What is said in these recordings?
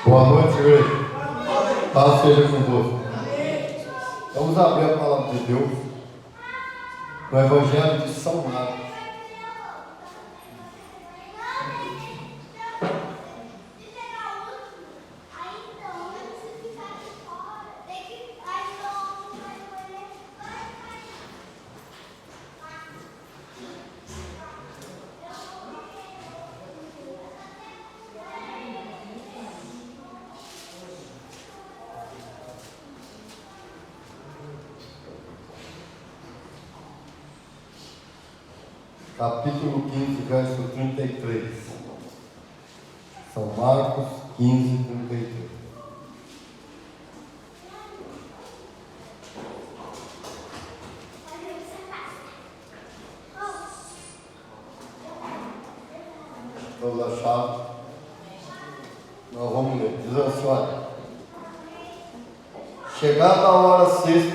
Boa noite, igreja. Paz seja convosco. Vamos abrir a palavra de Deus no Evangelho de São Marcos. Capítulo 15, verso 33. São Marcos 15, 33. Todos acharam? Nós vamos ler. Diz assim, olha. Chegada a hora sexta,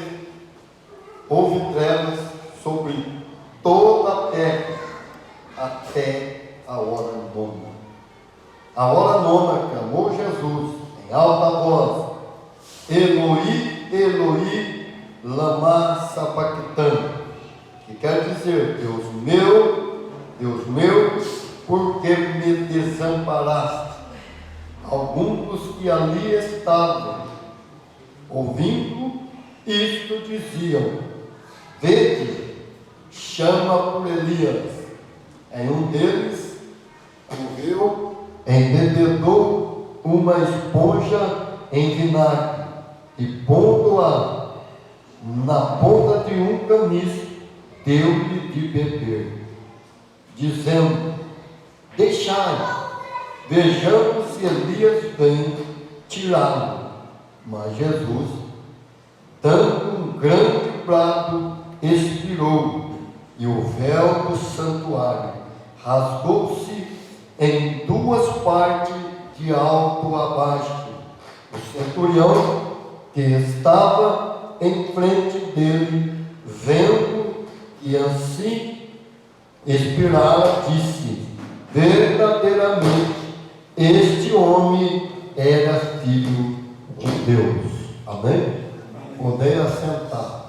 houve trevas sobre toda a terra, até a hora nona. A hora nona clamou Jesus em alta voz: Eloi, Eloi, lama sabachthani, que quer dizer: Deus meu, por que me desamparaste? Alguns dos que ali estavam, ouvindo isto, diziam: Vede, chama por Elias. Em um deles correu, embebedou uma esponja em vinagre e, pondo-a na ponta de um caniço, deu-lhe de beber, dizendo: Deixai, vejamos se Elias vem tirá-lo. Mas Jesus, dando um grande brado, expirou, e o véu do santuário rasgou-se em duas partes, de alto a baixo. O centurião que estava em frente dele, vendo que assim expirara, disse: verdadeiramente este homem era filho de Deus. Amém? Podem assentar.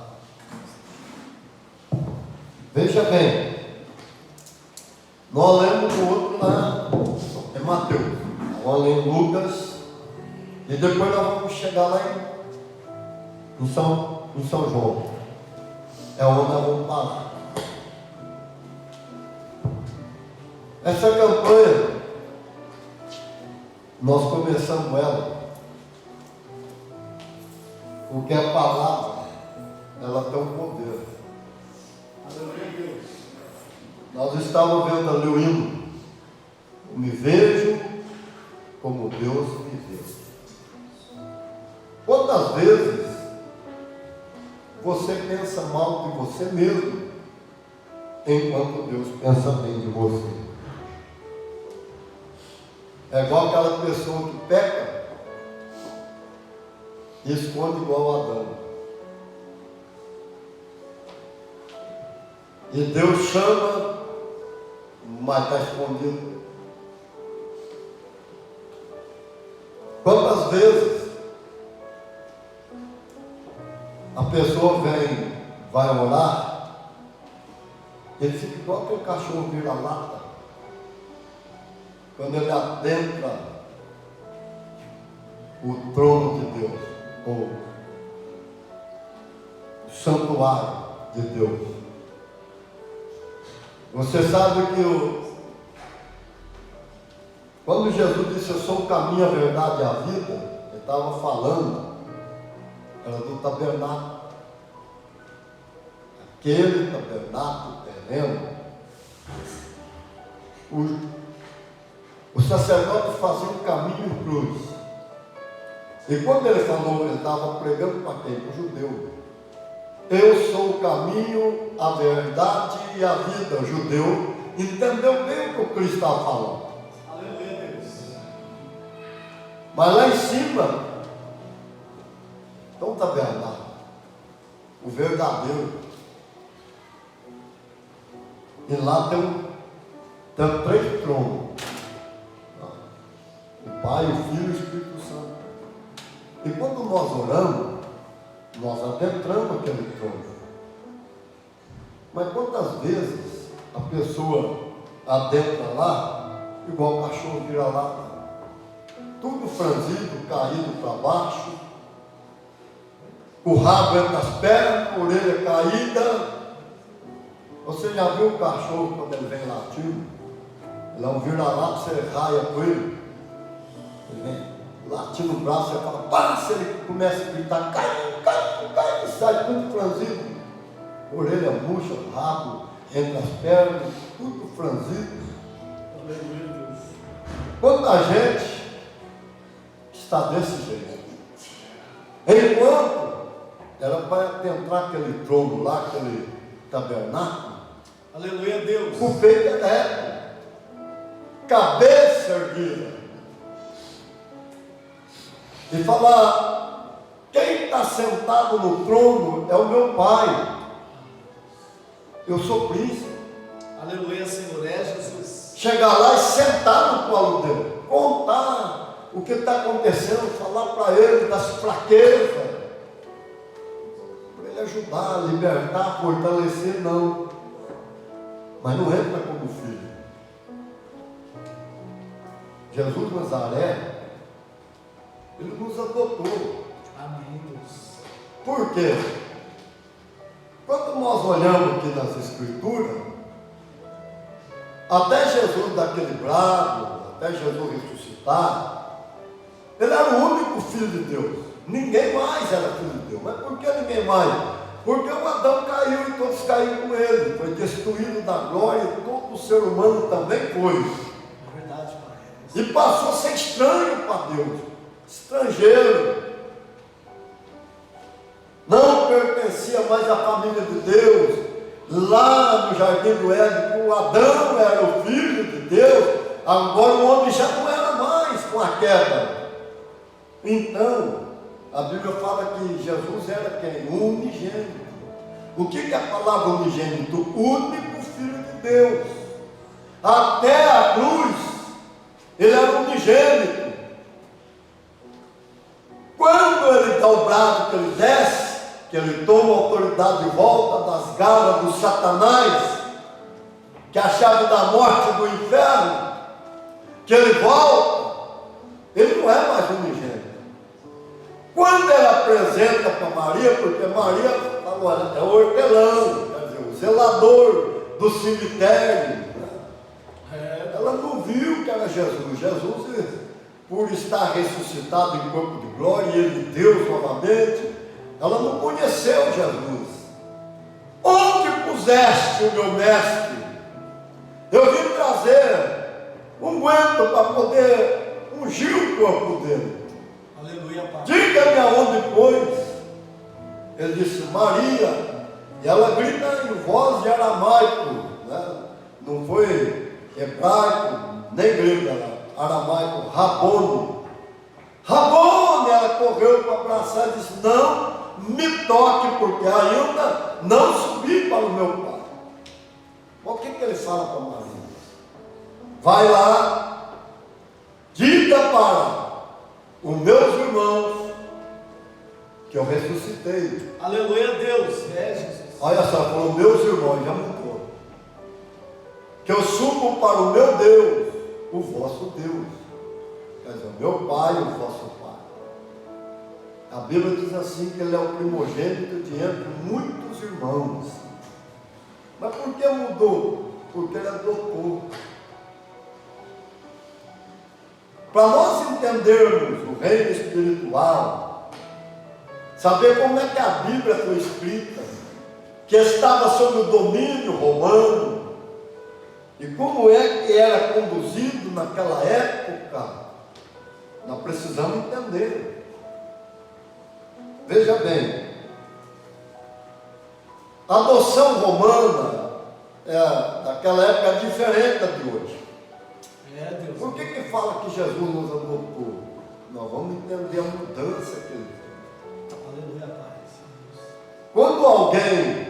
Veja bem, nós lemos o outro lá, é Mateus, nós lemos Lucas, e depois nós vamos chegar lá em São João, é onde nós vamos parar. Essa campanha, nós começamos ela, porque a palavra, ela tem um poder. Nós estávamos vendo ali o hino: me vejo como Deus me vê. Quantas vezes você pensa mal de você mesmo, enquanto Deus pensa bem de você? É igual aquela pessoa que peca e esconde igual Adão. E Deus chama, mas está escondido. Quantas vezes a pessoa vai orar, ele fica igual aquele cachorro vira-lata, quando ele adentra o trono de Deus, ou o santuário de Deus. Você sabe que quando Jesus disse: eu sou o caminho, a verdade e a vida, ele estava falando, era do tabernáculo. Aquele tabernáculo terreno, o sacerdote fazia um caminho em cruz. E quando ele falou, ele estava pregando para quem? Para o judeu. Eu sou o caminho, a verdade e a vida. O judeu entendeu bem o que o Cristo estava falando. Aleluia, Deus. Mas lá em cima, então está verdade, o verdadeiro. E lá tem três tronos: o Pai, o Filho e o Espírito Santo. E quando nós oramos, nós adentramos aquele trono. Mas quantas vezes a pessoa adentra lá, igual o cachorro vira lá, tudo franzido, caído para baixo, o rabo entre as pernas, a orelha caída. Você já viu o cachorro quando ele vem latindo? Ele é um vira-lata, você raia com ele. Ele vem latindo o braço, você fala, passa, ele começa a gritar, cai, cai, cai, e sai tudo franzido. Orelha murcha, rabo entre as pernas, tudo franzido. Quanta gente está desse jeito. Enquanto era para entrar aquele trono lá, aquele tabernáculo, Aleluia, Deus. o peito é reto, cabeça erguida. E falar, quem está sentado no trono é o meu Pai. Eu sou príncipe. Aleluia, Senhor, é Jesus. Chegar lá e sentar no colo dele, contar o que está acontecendo, falar para ele das fraquezas, para ele ajudar, libertar, fortalecer, não. Mas não entra como filho. Jesus Nazaré, ele nos adotou. Amém, Deus. Por quê? Quando nós olhamos aqui nas Escrituras, até Jesus daquele brado, até Jesus ressuscitar, ele era o único filho de Deus. Ninguém mais era filho de Deus. Mas por que ninguém mais? Porque o Adão caiu e todos caíram com ele. Foi destruído da glória e todo o ser humano também foi. É verdade, Pai. E passou a ser estranho para Deus. Estrangeiro. Não pertencia mais à família de Deus. Lá no jardim do Éden, o Adão era o filho de Deus, agora o homem já não era mais com a queda. Então, a Bíblia fala que Jesus era quem? O unigênito. O que é a palavra unigênito? O único filho de Deus. Até a cruz, ele era unigênito. Quando ele dá o brado que ele desce, que ele toma a autoridade de volta das garras do Satanás, que é a chave da morte do inferno, que ele volta, ele não é mais unigênito. Quando ele apresenta para Maria, porque Maria fala, olha, é o hortelão, quer dizer, o zelador do cemitério, né? Ela não viu que era Jesus. Jesus, por estar ressuscitado em corpo de glória, e ele Deus novamente, ela não conheceu Jesus. Onde puseste o meu mestre? Eu vim trazer um guento para poder ungir o corpo dele. Aleluia, Pai. Diga-me aonde pôs. Ele disse, Maria. E ela grita em voz de aramaico, né? Não foi hebraico, nem grego, era aramaico, Rabone. Rabone, ela correu para abraçar e disse, não me toque, porque ainda não subi para o meu pai. Mas o que ele fala para Maria? Vai lá, diga para os meus irmãos que eu ressuscitei. Aleluia, Deus. É, Jesus. Olha só, falou meus irmãos, já mudou. Que eu subo para o meu Deus, o vosso Deus. Quer dizer, o meu Pai, o vosso Pai. A Bíblia diz assim que ele é o primogênito de entre muitos irmãos. Mas por que mudou? Porque ele adotou. Para nós entendermos o reino espiritual, saber como é que a Bíblia foi escrita, que estava sob o domínio romano, e como é que era conduzido naquela época, nós precisamos entender. Veja bem, a adoção romana daquela época é diferente da de hoje. É, Deus. Por que fala que Jesus nos adotou? Nós vamos entender a mudança que ele fez. Aleluia, Pai. Quando alguém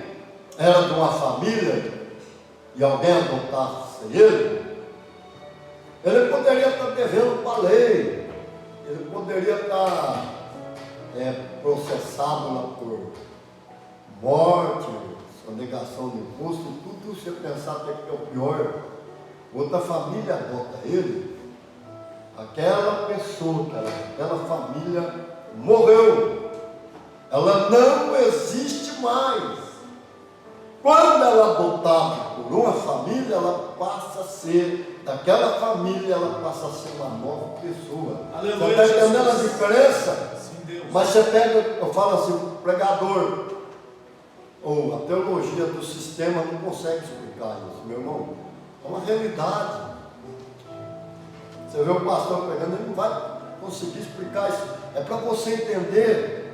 era de uma família e alguém adotasse ele poderia estar devendo para a lei, ele poderia estar é processado lá por morte, sonegação de imposto, tudo você pensar até que é o pior, outra família adota ele, aquela pessoa, aquela família morreu, ela não existe mais. Quando ela é adotada por uma família, ela passa a ser, daquela família, ela passa a ser uma nova pessoa. Aleluia, Você está entendendo a Jesus. diferença? Sim, Deus. Mas você pega, eu falo assim, o pregador, ou a teologia do sistema não consegue explicar isso, meu irmão. É uma realidade. Você vê o pastor pregando, ele não vai conseguir explicar isso. É para você entender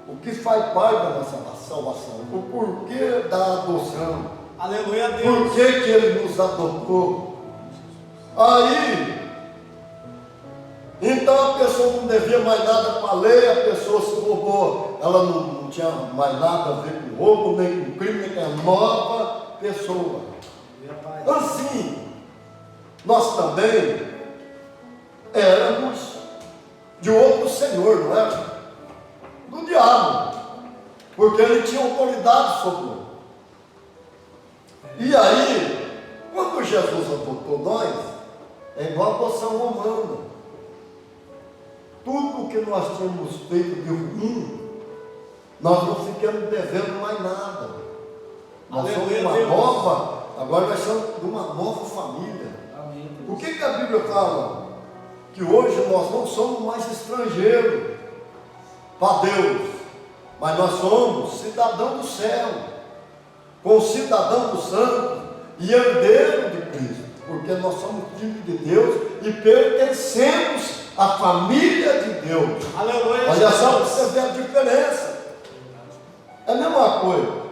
o que faz parte da nossa salvação, o porquê da adoção, Aleluia, Deus. por que ele nos adotou. Aí, então a pessoa não devia mais nada para a lei, a pessoa se roubou, ela não tinha mais nada a ver com roubo, nem com crime, nem com nova pessoa. Aleluia, Pai. Assim, nós também éramos de outro Senhor, não era? Do diabo, porque ele tinha autoridade sobre nós. E aí, quando Jesus adotou nós, é igual a adoção romana. Tudo que nós tínhamos feito de ruim, nós não ficamos devendo mais nada. Nós somos Aleluia, uma Deus. nova, agora nós somos de uma nova família. Amém, O Deus. que a Bíblia fala? Que hoje nós não somos mais estrangeiros para Deus, mas nós somos cidadão do céu, concidadão do santo e herdeiro de Cristo, porque nós somos filhos de Deus e pertencemos à família de Deus. Aleluia, Olha só para Jesus. você ver a diferença. É a mesma coisa.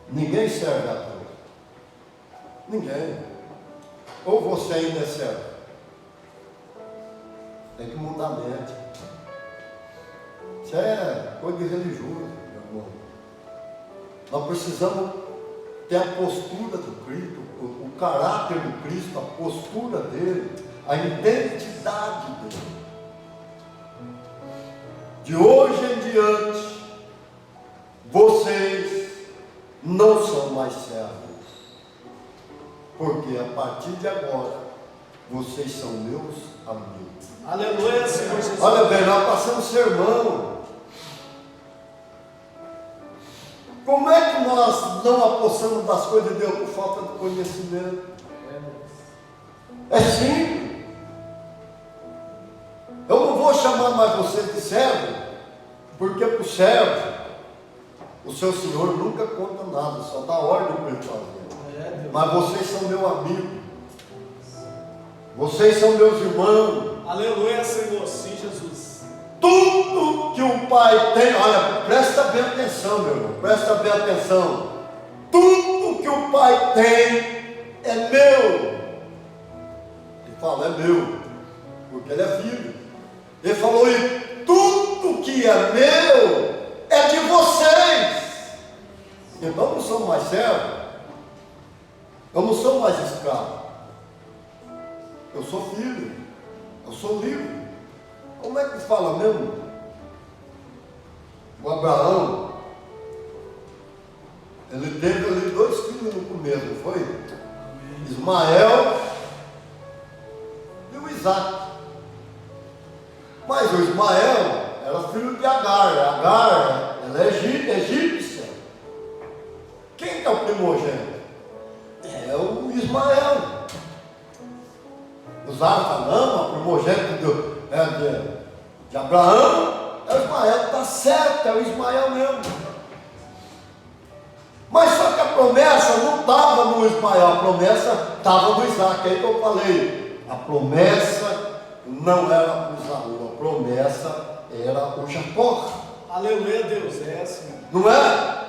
Ninguém serve a Deus. Ninguém. Ou você ainda é servo. Tem que mudar a mente. Isso é coisa de religioso, meu irmão. Nós precisamos ter a postura do Cristo, o caráter do Cristo, a postura dele, a identidade dele. De hoje em diante, vocês não são mais servos. Porque a partir de agora, vocês são meus amigos. Aleluia, Senhor Jesus. Olha bem, nós passamos sermão. Como é que nós não apossamos das coisas de Deus por falta de conhecimento? É simples. Eu não vou chamar mais vocês de servo, porque para o servo, o seu senhor nunca conta nada, só dá ordem para ele fazer. É, Deus. Mas vocês são meu amigo. Vocês são meus irmãos. Aleluia, Senhor. Sim, Jesus. Tudo que o Pai tem, olha, presta bem atenção, meu irmão, presta bem atenção. Tudo que o Pai tem é meu. Ele fala, é meu, porque ele é filho. Ele falou, e tudo que é meu é de vocês. Então eu não sou mais servo, eu não sou mais escravo, eu sou filho, eu sou livre. Como é que fala mesmo? O Abraão, ele teve ali 2 filhos no começo, não foi? Amém. Ismael e o Isaac. Mas o Ismael era filho de Agar. Agar, ela é egípcia. Quem que é o primogênito? É o Ismael. Os árabes falam, não, o primogênito de Abraão é o Ismael. Está certo, é o Ismael mesmo. Mas só que a promessa não estava no Ismael, a promessa estava no Isaac. Aí que eu falei, a promessa não era o Isaú, a promessa era o Jacó. Aleluia, Deus. É, Senhor. Não é?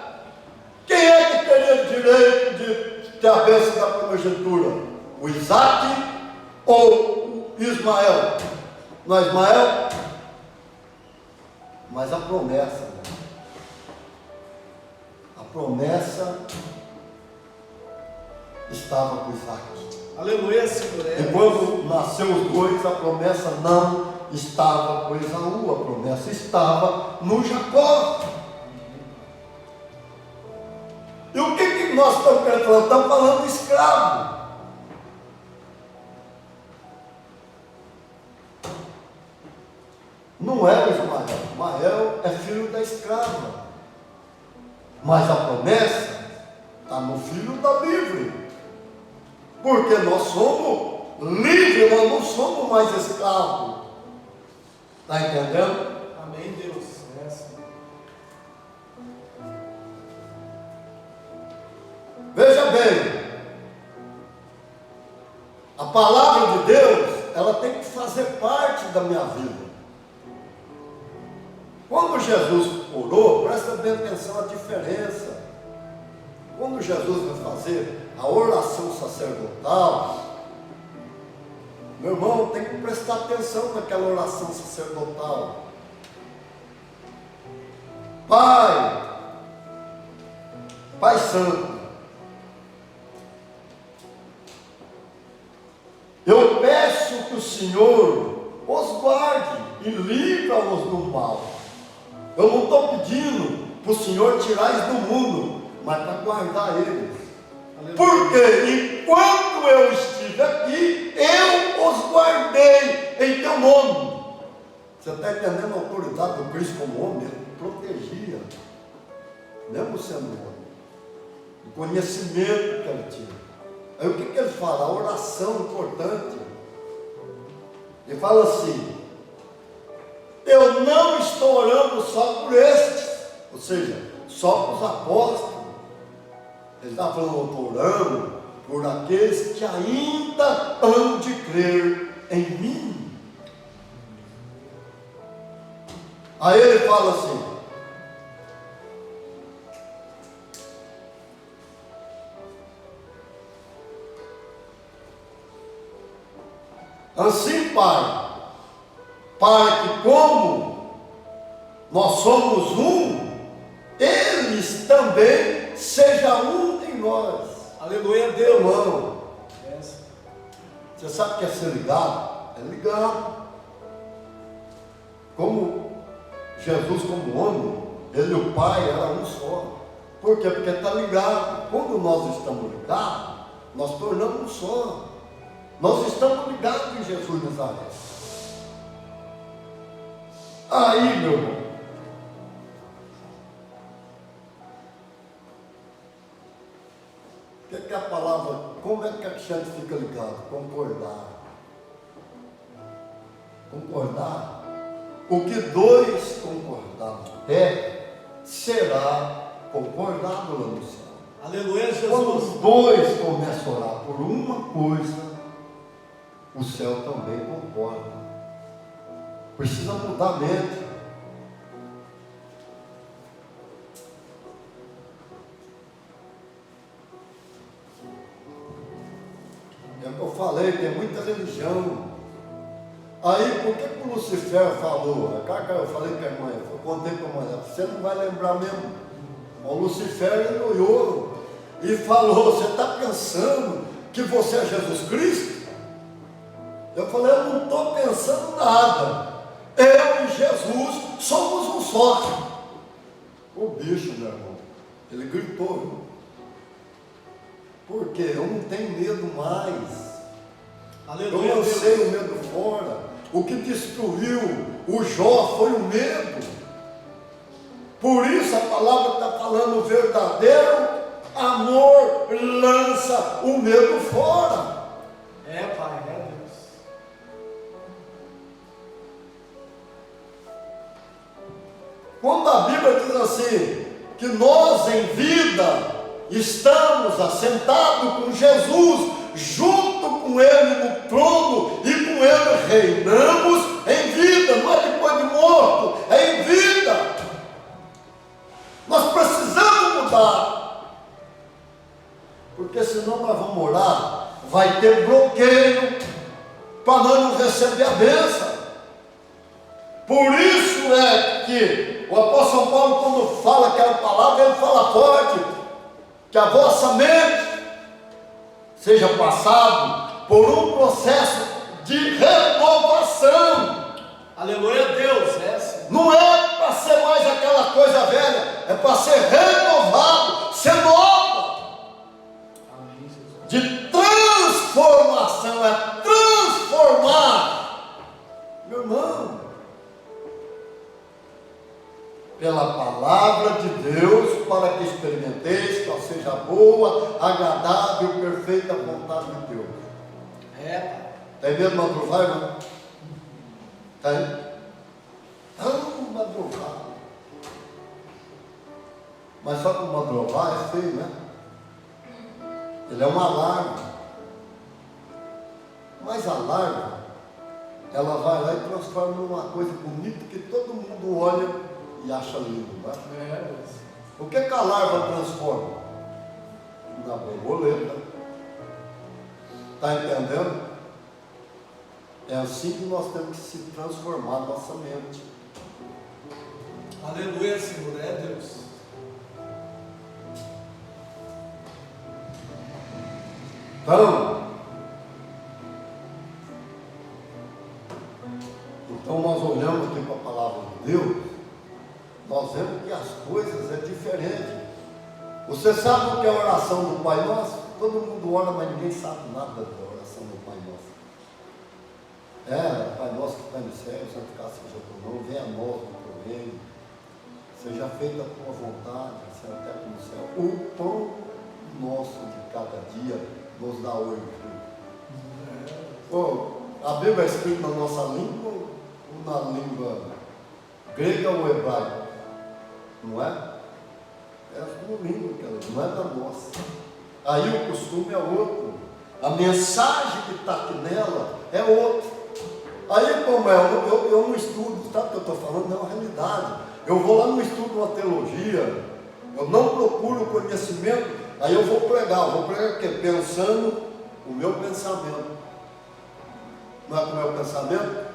Quem é que teria direito de ter a bênção da primogenitura? O Isaac ou o Ismael? Não é Ismael? Mas a promessa, né? A promessa estava com Isaac. Aleluia, Senhor. E quando nasceu os dois, a promessa não estava com Esaú, a promessa estava no Jacó. E o que nós estamos querendo falar? Estamos falando de escravo. Não é o Ismael. Ismael é filho da escrava. Mas a promessa está no filho da livre. Porque nós somos livres, nós não somos mais escravos. Está entendendo? Amém, Deus. É, Senhor. Veja bem, a palavra de Deus, ela tem que fazer parte da minha vida. Quando Jesus orou, presta bem atenção à diferença. Quando Jesus vai fazer a oração sacerdotal, meu irmão, tem que prestar atenção naquela oração sacerdotal. Pai Santo, eu peço que o Senhor os guarde e livra-os do mal. Eu não estou pedindo para o Senhor tirar eles do mundo, mas para guardar eles. Porque enquanto eu estive aqui, eu os guardei em teu nome. Você está entendendo a autoridade do Cristo como homem? Ele protegia, mesmo sendo homem. O conhecimento que ele tinha. Aí o que ele fala? A oração importante. Ele fala assim: eu não estou orando só por estes, ou seja, só para os apóstolos. Ele está falando, eu estou orando por aqueles que ainda hão de crer em mim. Aí ele fala assim: assim, Pai, para que como nós somos um, eles também sejam um em nós. Aleluia, Deus. Irmão, você sabe o que é ser ligado? É ligado. Como Jesus, como homem, ele e o Pai eram um só. Por quê? Porque está ligado. Quando nós estamos ligados, nós tornamos um só. Nós estamos ligados em Jesus Nazaré. Aí, meu irmão, o que é a palavra? Como é que a gente fica ligado? Concordar. Concordar. O que dois concordarem será concordado lá no céu. Aleluia, Quando Jesus. os dois começam a orar por uma coisa, o céu também concorda. Precisa mudar a mente. É o que eu falei, tem muita religião. Aí, por que o Lucifer falou? Eu falei para a irmã, eu contei para a mulher, você não vai lembrar mesmo. O Lucifer, ele olhou e falou, você está pensando que você é Jesus Cristo? Eu falei, eu não estou pensando nada. Eu e Jesus somos um só. O bicho, meu irmão, ele gritou, viu? Porque eu não tenho medo mais. Aleluia, Eu lancei Deus. o medo fora. O que destruiu o Jó foi o medo. Por isso a palavra está falando, o verdadeiro amor lança o medo fora. É, Pai, é Deus. Quando a Bíblia diz assim, que nós em vida estamos assentados com Jesus, junto com Ele no trono, e com Ele reinamos em vida, não é depois de morto, é em vida. Nós precisamos mudar, porque senão nós vamos orar, vai ter bloqueio, para nós não receber a bênção. Por isso é que o apóstolo São Paulo, quando fala aquela palavra, ele fala forte, que a vossa mente seja passado por um processo de renovação. Aleluia a Deus. É assim. Não é para ser mais aquela coisa velha, é para ser renovado, ser nova. Amém, Jesus. De transformação, é transformar. Meu irmão, pela palavra de Deus, para que experimenteis qual seja a boa, agradável e perfeita vontade de Deus. É, pai. Tem medo de madrugar, irmão? Tem? Não, madrugar. Mas só que o madrugar é feio, né? Ele é um alarme. Mas a larva, ela vai lá e transforma numa coisa bonita que todo mundo olha e acha lindo, né? É, Deus. O que a larva transforma? Na borboleta. Está entendendo? É assim que nós temos que se transformar nossa mente. Aleluia, Senhor. É Deus. Então nós olhamos aqui para a palavra de Deus, nós vemos que as coisas é diferente. Você sabe o que é a oração do Pai Nosso? Todo mundo ora, mas ninguém sabe nada da oração do Pai Nosso. Pai Nosso que está no céu, santificado seja o teu nome, venha a nós o teu reino, seja feita a tua vontade, assim na terra como no céu. O pão nosso de cada dia nos dá hoje. A Bíblia é escrita na nossa língua ou na língua grega ou hebraica? Não é? É a sua língua, não é da nossa. Aí o costume é outro. A mensagem que está aqui nela é outra. Aí como eu não estudo, sabe o que eu estou falando? Não é uma realidade. Eu vou lá no estudo uma teologia, eu não procuro conhecimento, aí eu vou pregar o quê? Pensando o meu pensamento. Não é com o meu pensamento?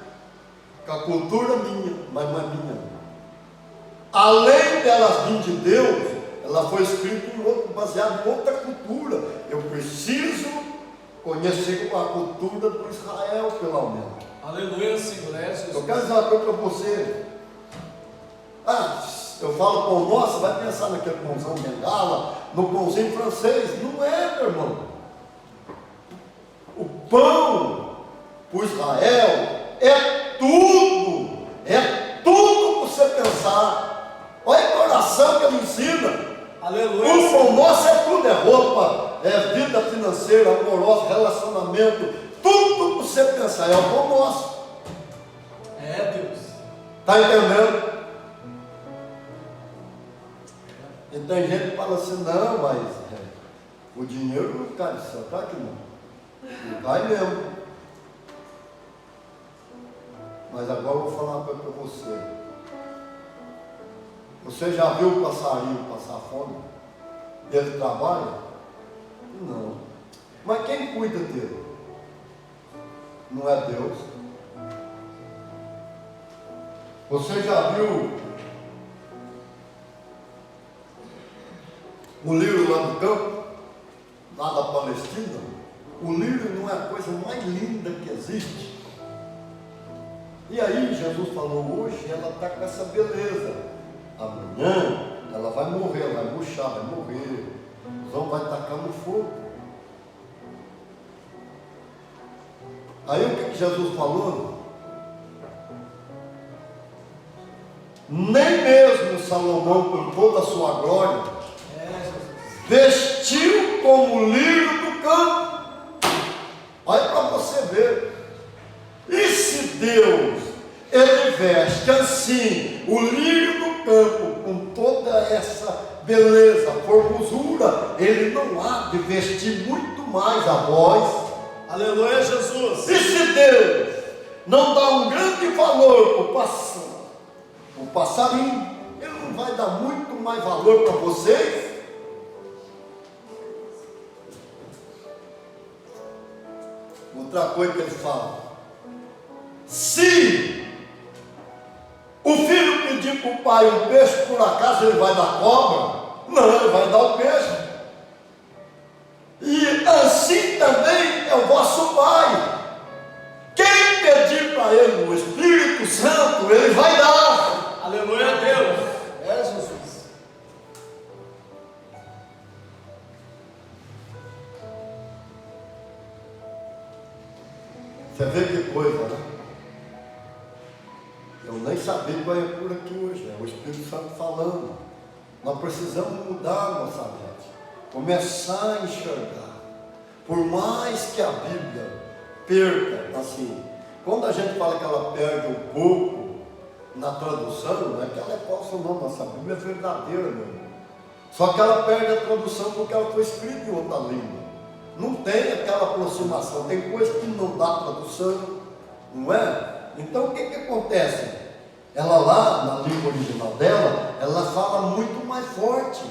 Com a cultura minha, mas não é minha. Além delas vir de Deus, ela foi escrita baseada em outra cultura. Eu preciso conhecer a cultura do Israel, pelo menos. Aleluia, Senhor. É Jesus. Eu quero dizer uma coisa para você. Eu falo pão nosso, vai pensar naquele pãozão bengala, no pãozinho francês. Não é, meu irmão. O pão para Israel é tudo para você pensar. Olha a oração que ele ensina. Aleluia. O pão nosso é tudo, é roupa, é vida financeira, amorosa, relacionamento, tudo para você pensar, é o pão nosso. É, Deus. Está entendendo? E tem gente que fala assim, não, mas o dinheiro não cai do céu, tá aqui não. Não cai mesmo. Mas agora eu vou falar uma coisa para você. Você já viu o passarinho passar fome? Ele trabalha? Não. Mas quem cuida dele? Não é Deus? Você já viu o lírio lá no campo? Lá da Palestina? O lírio não é a coisa mais linda que existe. E aí Jesus falou, hoje ela está com essa beleza. Amanhã ela vai morrer, vai murchar, vai morrer. Os homens vão tacar no fogo. Aí o que Jesus falou? Nem mesmo Salomão, com toda a sua glória, vestiu como o lírio do campo. Olha para você ver. E se Deus, Ele veste assim o lírio do campo com toda essa beleza, formosura, Ele não há de vestir muito mais a vós. Aleluia, Jesus. E se Deus não dá um grande valor para o passarinho, Ele não vai dar muito mais valor para vocês? Outra coisa que ele fala: se o filho pedir para o pai um peixe, por acaso ele vai dar cobra? Não, ele vai dar o peixe. E assim também Você vê que coisa, né? Eu nem sabia que ia por aqui hoje, é o Espírito Santo falando. Nós precisamos mudar a nossa mente, começar a enxergar. Por mais que a Bíblia perca, assim, quando a gente fala que ela perde um pouco na tradução, não é que ela é falsa, não, nossa Bíblia é verdadeira, meu irmão. Só que ela perde a tradução porque ela foi escrita em outra língua. Não tem aquela aproximação, tem coisa que não dá tradução, não é? Então o que acontece? Ela lá, na língua original dela, ela fala muito mais forte.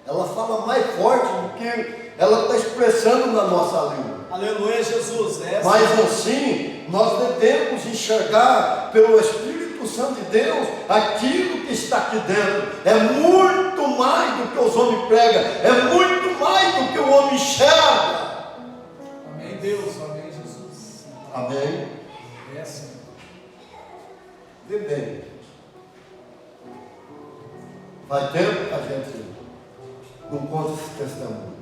Ela fala mais forte do que ela está expressando na nossa língua. Aleluia, Jesus. Mas assim, nós devemos enxergar pelo Espírito Santo de Deus aquilo que está aqui dentro. É muito mais do que os homens pregam, é muito mais do que o homem enxerga. Amém, Deus. Amém, Jesus. Amém. É assim. Vê bem. Faz tempo que a gente não conta esse testemunho.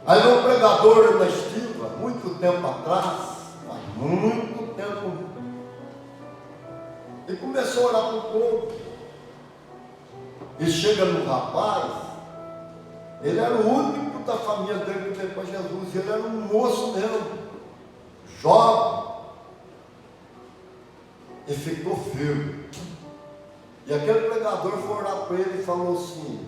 Aí um pregador na Estiva, muito tempo atrás, faz muito tempo, e começou a orar para o povo. E chega no rapaz, ele era o único da família dele que veio para Jesus, ele era um moço mesmo, jovem, e ficou firme. E aquele pregador foi orar para ele e falou assim,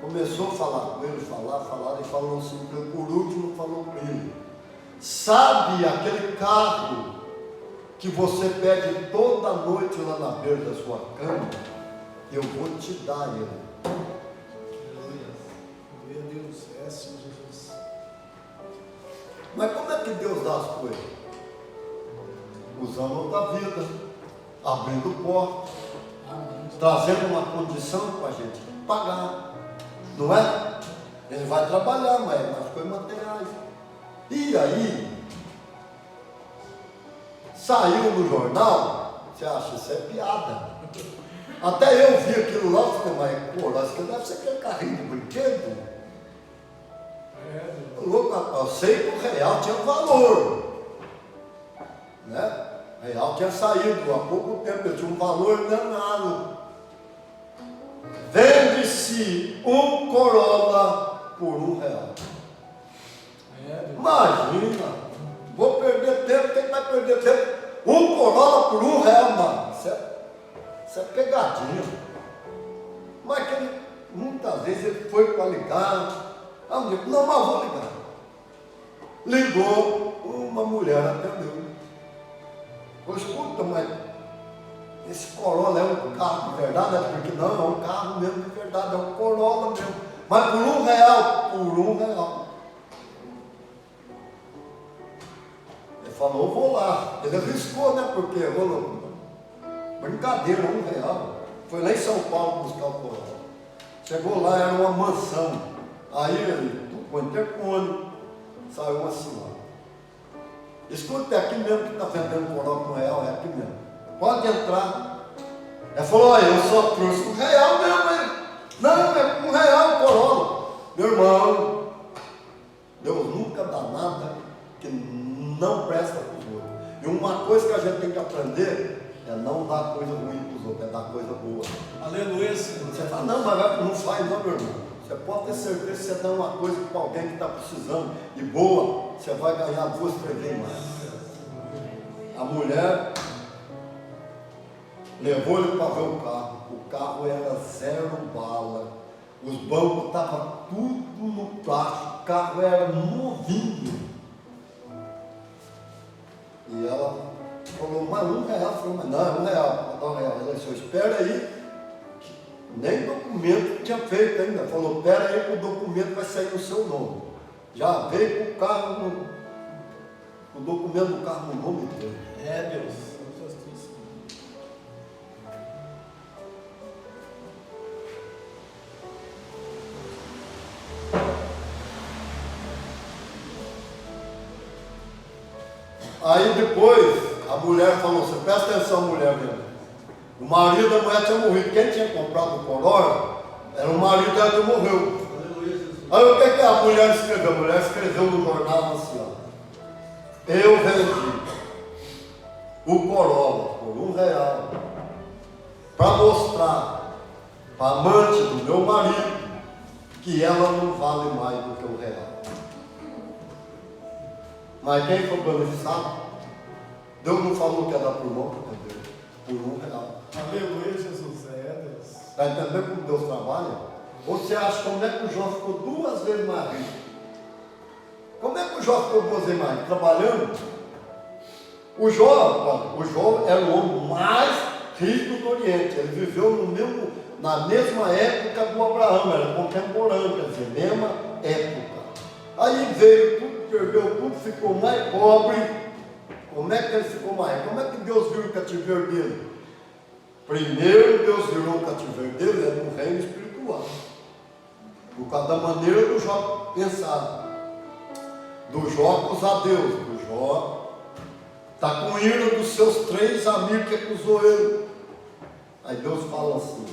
começou a falar com ele, falar, e falou assim, por último falou para ele, sabe aquele carro que você pede toda noite lá na beira da sua cama? Eu vou te dar ele. Meu Deus, é assim, Jesus. Mas como é que Deus dá as coisas? Usando da vida, abrindo portas, trazendo uma condição para a gente pagar, não é? Ele vai trabalhar, mas é nas coisas materiais. E aí, saiu no jornal, você acha isso é piada? Até eu vi aquilo lá, eu falei, mas pô, acho que deve ser aquele carrinho de brinquedo. Louco, eu sei que o real tinha valor, né? O real tinha saído há pouco tempo, ele tinha um valor danado. Vende-se um Corolla por R$1. Imagina, vou perder tempo, quem vai perder tempo? Um Corolla por R$1, mano. Isso é pegadinha. Mas que ele, muitas vezes ele foi para ligar. Não, mas vou ligar. Ligou, uma mulher atendeu. Falei, escuta, mas esse Corolla é um carro de verdade? Porque não, é um carro mesmo de verdade, é um Corolla mesmo. Mas por R$1, por R$1. Ele falou, eu vou lá. Ele arriscou, né? Porque rolou. Brincadeira, R$1. Foi lá em São Paulo buscar o Corolla. Chegou lá, era uma mansão. Aí ele tocou interfone, saiu uma senhora. Escuta, é aqui mesmo que está vendendo Corolla com R$1, é aqui mesmo. Pode entrar. Ela falou, olha, eu só trouxe R$1 mesmo, hein? Não, é com R$1 o Corolla. Meu irmão, Deus nunca dá nada que não presta para os outros. E uma coisa que a gente tem que aprender é não dar coisa ruim para os outros, é dar coisa boa. Aleluia, Senhor. Você fala, não, mas não faz não, meu irmão. Você pode ter certeza que você dá uma coisa para alguém que está precisando e boa, você vai ganhar 2, 3 vezes mais. A mulher levou ele para ver o carro. O carro era 0 bala. Os bancos estavam tudo no plástico. O carro era novinho. E ela falou, mas R$1. Falou, mas não, é R$1. Vou dar R$1. Ela disse, espera aí. Nem documento tinha feito ainda. Falou, espera aí que o documento vai sair no seu nome. Já veio com o carro, o documento do carro no nome dele. É, Deus. Aí depois, a mulher falou, você presta atenção, mulher mesmo. O marido da mulher tinha morrido. Quem tinha comprado o Corolla era o marido dela que morreu. Aí o que a mulher escreveu? A mulher escreveu no jornal assim, ó. Eu vendi o Corolla por R$1 para mostrar para a amante do meu marido que ela não vale mais do que R$1. Mas quem foi beneficiado? Deus não falou que era por mão, entendeu? Por R$1. Aleluia, Jesus. É, Deus. Está entendendo como Deus trabalha? Ou você acha como é que o Jó ficou 2 vezes mais rico? Como é que o Jó ficou 2 vezes mais rico? Trabalhando? O Jó era o homem mais rico do Oriente. Ele viveu na mesma época do Abraão, era contemporâneo, quer dizer, mesma época. Aí veio tudo, perdeu tudo, ficou mais pobre. Como é que ele ficou mais? Como é que Deus viu o cativeiro dele? Primeiro Deus virou o cativeiro dele no reino espiritual. Por causa da maneira do Jó pensar. Do Jó acusar Deus. Do Jó está com ira dos seus 3 amigos que acusou ele. Aí Deus fala assim: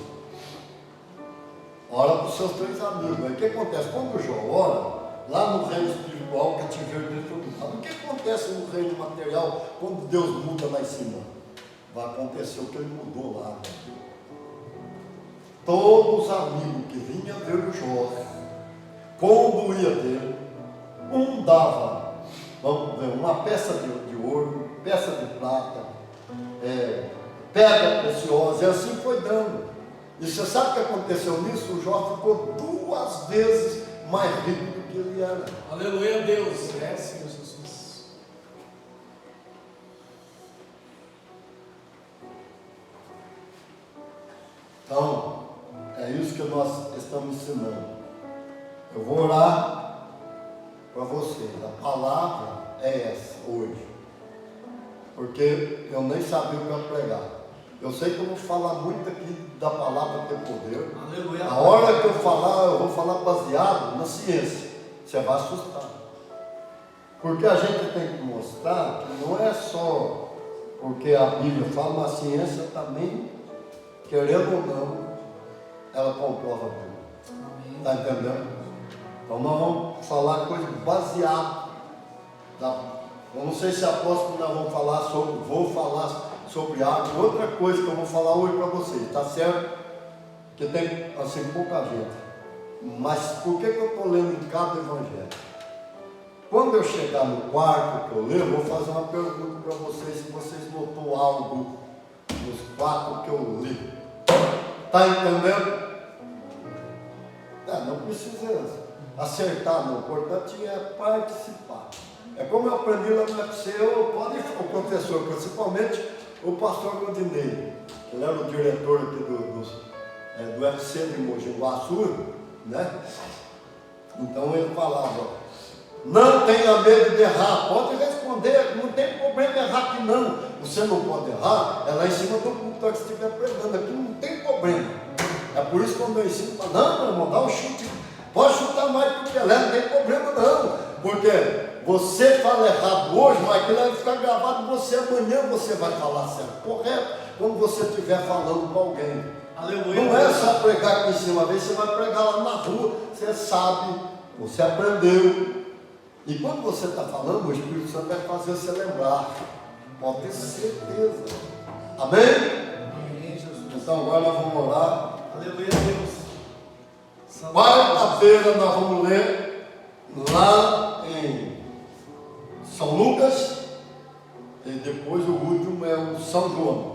ora para os seus 3 amigos. Aí o que acontece? Quando o Jó ora, lá no reino espiritual, o cativeiro dele foi mudado. O que acontece no reino material quando Deus muda lá em cima? Vai acontecer o que ele mudou lá. Todos os amigos que vinham ver o Jó, quando ia dele, um dava, vamos ver, uma peça de ouro, peça de prata, pedra preciosa, e assim foi dando. E você sabe o que aconteceu nisso? O Jó ficou 2 vezes mais rico do que ele era. Aleluia, Deus. É, Senhor Jesus. Então, é isso que nós estamos ensinando. Eu vou orar para vocês. A palavra é essa hoje. Porque eu nem sabia o que eu ia pregar. Eu sei que eu vou falar muito aqui da palavra ter poder. Aleluia. A hora que eu falar, eu vou falar baseado na ciência. Você vai assustar. Porque a gente tem que mostrar que não é só porque a Bíblia fala, mas a ciência também, querendo ou não, ela comprova tudo. Está entendendo? Então nós vamos falar coisa baseada. Eu não sei se a próxima nós vamos falar sobre, vou falar sobre água. Outra coisa que eu vou falar hoje para vocês, está certo? Porque tem assim pouca gente. Mas por que eu estou lendo em cada evangelho? Quando eu chegar no quarto que eu leio, eu vou fazer uma pergunta para vocês, se vocês notou algo nos 4 que eu li. Está entendendo? Não precisa acertar, não. O importante é participar. É como eu aprendi lá no UFC, o professor, principalmente o pastor Godinei, que ele era o diretor aqui do UFC de Mogi Guaçu, né? Então ele falava: não tenha medo de errar, pode responder, não tem problema errar aqui não. Você não pode errar, é lá em cima do computador que você estiver pregando, aqui não tem problema. É por isso que quando eu ensino, não, meu irmão, dá um chute, pode chutar mais que o Pelé, não tem problema não. Porque você fala errado hoje, mas aquilo vai ficar gravado, você amanhã você vai falar certo, correto? Quando você estiver falando com alguém. Aleluia. Não é só pregar aqui em cima, uma vez você vai pregar lá na rua, você sabe, você aprendeu. E quando você está falando, o Espírito Santo vai fazer você lembrar. Pode ter certeza. Amém? Amém, Jesus. Então agora nós vamos orar. Aleluia, Deus. Quarta-feira nós vamos ler lá em São Lucas. E depois o último é o São João.